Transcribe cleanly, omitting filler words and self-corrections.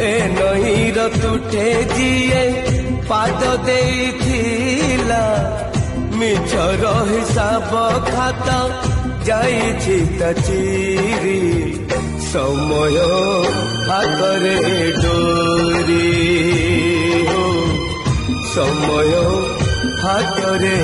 ए नईर तुठे जीए पाद देइथिला मिछर हिसाब खाता जाइछि त चिरी समय हातरे डोरी हो समय हातरे